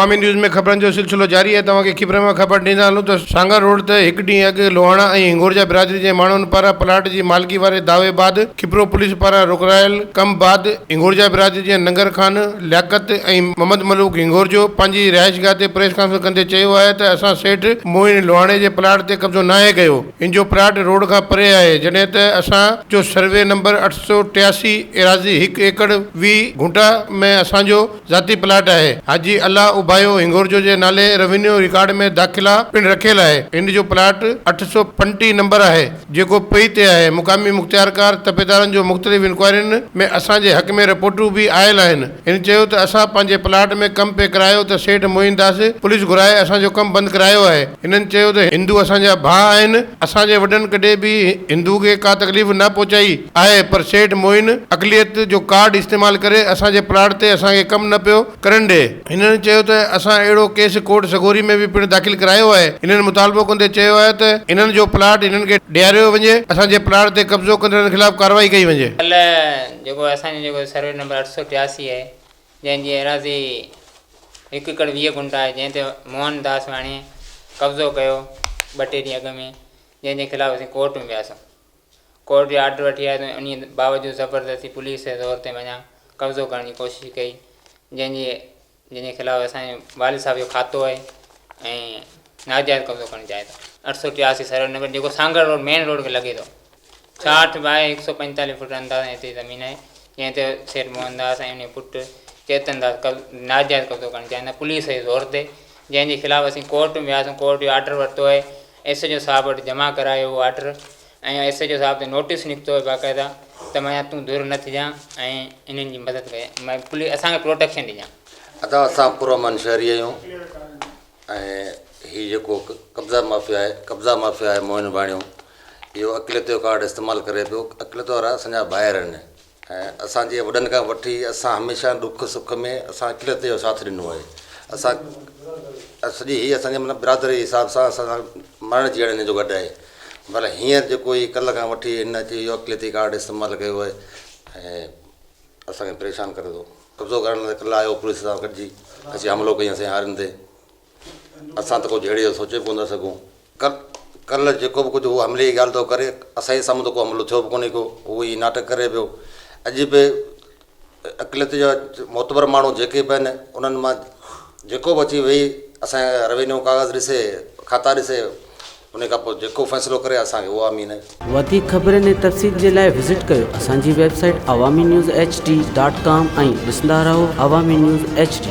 अवामी न्यूज़ में खबरनि जो सिलसिलो जारी है। तव्हांखे खिपर में ख़बर ॾींदा हलूं त सांगा रोड ते हिकु ॾींहुं अॻु लोहाणा ऐं हिंगोरजा बिरादरी जे माण्हुनि पारां प्लाट जी मालिकी वारे दावे बाद खिपरो पुलिस पारां रोकायल कम बाद हिंगोरजा बिरादरी जे नंगर खान लियाकत ऐं मोहम्मद मलूक हिंगोरजो पंहिंजी रिहाइशगाह ते प्रेस कॉन्फ्रेंस कंदे चयो आहे त असां सेठ मोइन लोहाणे जे प्लाट ते कब्ज़ो नाहे कयो। इन जो प्लाट रोड खां परे आहे, जॾहिं त असांजो सर्वे नंबर 883 एराज़ी 1 एकड़ 20 गुंठा में असांजो ज़ाती प्लाट आहे। हाजी अल्लाह उबायो हिंगोरजो जे नाले रेवेन्यू रिकॉर्ड में दाख़िला पिण रखियल आहे। इन जो प्लाट 835 नंबर आहे जेको पई ते आहे। मुक़ामी मुख़्तियारकार तपेदारनि जो मुख़्तलिफ़ इंक्वायरियुनि में असांजे हक़ में रिपोर्टूं बि आयल आहिनि। इन चयो त असां पंहिंजे प्लाट में कमु पे करायो त सेठ मोहिनदास पुलिस घुराए असांजो कमु बंदि करायो आहे। इन्हनि चयो त हिंदू असांजा भाउ आहिनि, असांजे वॾनि कॾहिं बि हिंदू खे का तकलीफ़ न पहुचाई आहे, पर सेठ मोइन अक़लियत जो कार्ड इस्तेमालु करे असांजे प्लाट ते असांखे कमु न पियो करणु ॾे। हिननि चयो त असां अहिड़ो केस कोर्ट सगोरी में बि पिणु दाख़िल करायो आहे। हिननि मुतालबो कंदे चयो आहे त इन्हनि जो प्लाट हिननि खे ॾियारियो वञे, असांजे प्लाट ते कब्ज़ो कंदड़नि खिलाफ़ कार्रवाई कई वञे। कल्ह जेको असांजो जेको सर्वे नंबर 883 आहे, जंहिंजी एराज़ी 1 एकड़ 20 गुंठा आहे, जंहिं ते मोहनदास वाणी कब्ज़ो कयो 2-3 ॾींहं अॻु में, जंहिंजे खिलाफ़ असीं कोर्ट में वियासीं। कोर्ट जो आर्डर वठी आया त उन बावजूदि ज़बरदस्ती पुलिस जे तौर ते वञा कब्ज़ो करण जी कोशिशि कई, जंहिंजे खिलाफ़ असांजे वालिद साहब जो खातो आहे ऐं नाजाइज़ कब्ज़ो करणु चाहे थो। 883 सर्वे नंबर जेको सांगर रोड मेन रोड खे लॻे थो, 60 बाय 145 फुट अंदाज़ हिते ज़मीन आहे, जंहिं ते सेठ मोहनदास ऐं उन पुटु चेतन दास नाजाइज़ कब्ज़ो करणु चाहिनि था पुलिस जे ज़ोर ते, जंहिंजे खिलाफ़ असीं कोर्ट में वियासीं। कोर्ट जो आर्डर वरितो आहे, SHO साहब वटि जमा करायो उहो आर्डर, ऐं SHO साहब ते नोटिस निकितो आहे बाक़ाइदा त मां तूं दूर न थिजां ऐं इन्हनि जी मदद कजे, पुलिस असांखे प्रोटेक्शन ॾिजां। असां पुरअमन शहरी आहियूं ऐं हीउ जेको कब्ज़ा माफ़िया आहे मोइन बाणियो, इहो अक़लियत जो कार्ड इस्तेमालु करे पियो। अक़लियत वारा असांजा ॿाहिरि आहिनि ऐं असांजे वॾनि खां वठी असां हमेशह दुख सुख में असां अक़लियत जो साथ ॾिनो आहे। असां सॼी हीअ असांजे मतिलबु बिरादरी हिसाब सां असां मरण जीअण हिन जो गॾु आहे। पर हींअर जेको ई कल्ह खां वठी हिन अची इहो अक़लियती कार्ड इस्तेमालु कयो आहे ऐं असांखे परेशान करे थो। कब्ज़ो करण लाइ कल्ह आयो पुलिस सां गॾिजी अची हमिलो कई असांजे हारनि ते। असां त कुझु अहिड़ी सोचे बि कोन था सघूं। कल्ह जेको बि कुझु उहो हमले जी ॻाल्हि थो करे, असांजे साम्हूं त को हमिलो थियो बि कोन्हे को, उहो ई नाटक करे पियो। अॼु बि अक़लियत जा मोतबर माण्हू जेके बि आहिनि उन्हनि मां जेको बि अची वेही असांजा रेवेन्यू कागज़ ॾिसे, खाता ॾिसे, उन खां पोइ जेको फ़ैसिलो करे असांखे उहो आमीन आहे। वधीक ख़बरनि ऐं तफ़सील जे लाइ विज़िट कयो असांजी वेबसाइट awami news hd.com ऐं ॾिसंदा रहो अवामी न्यूज़ HD।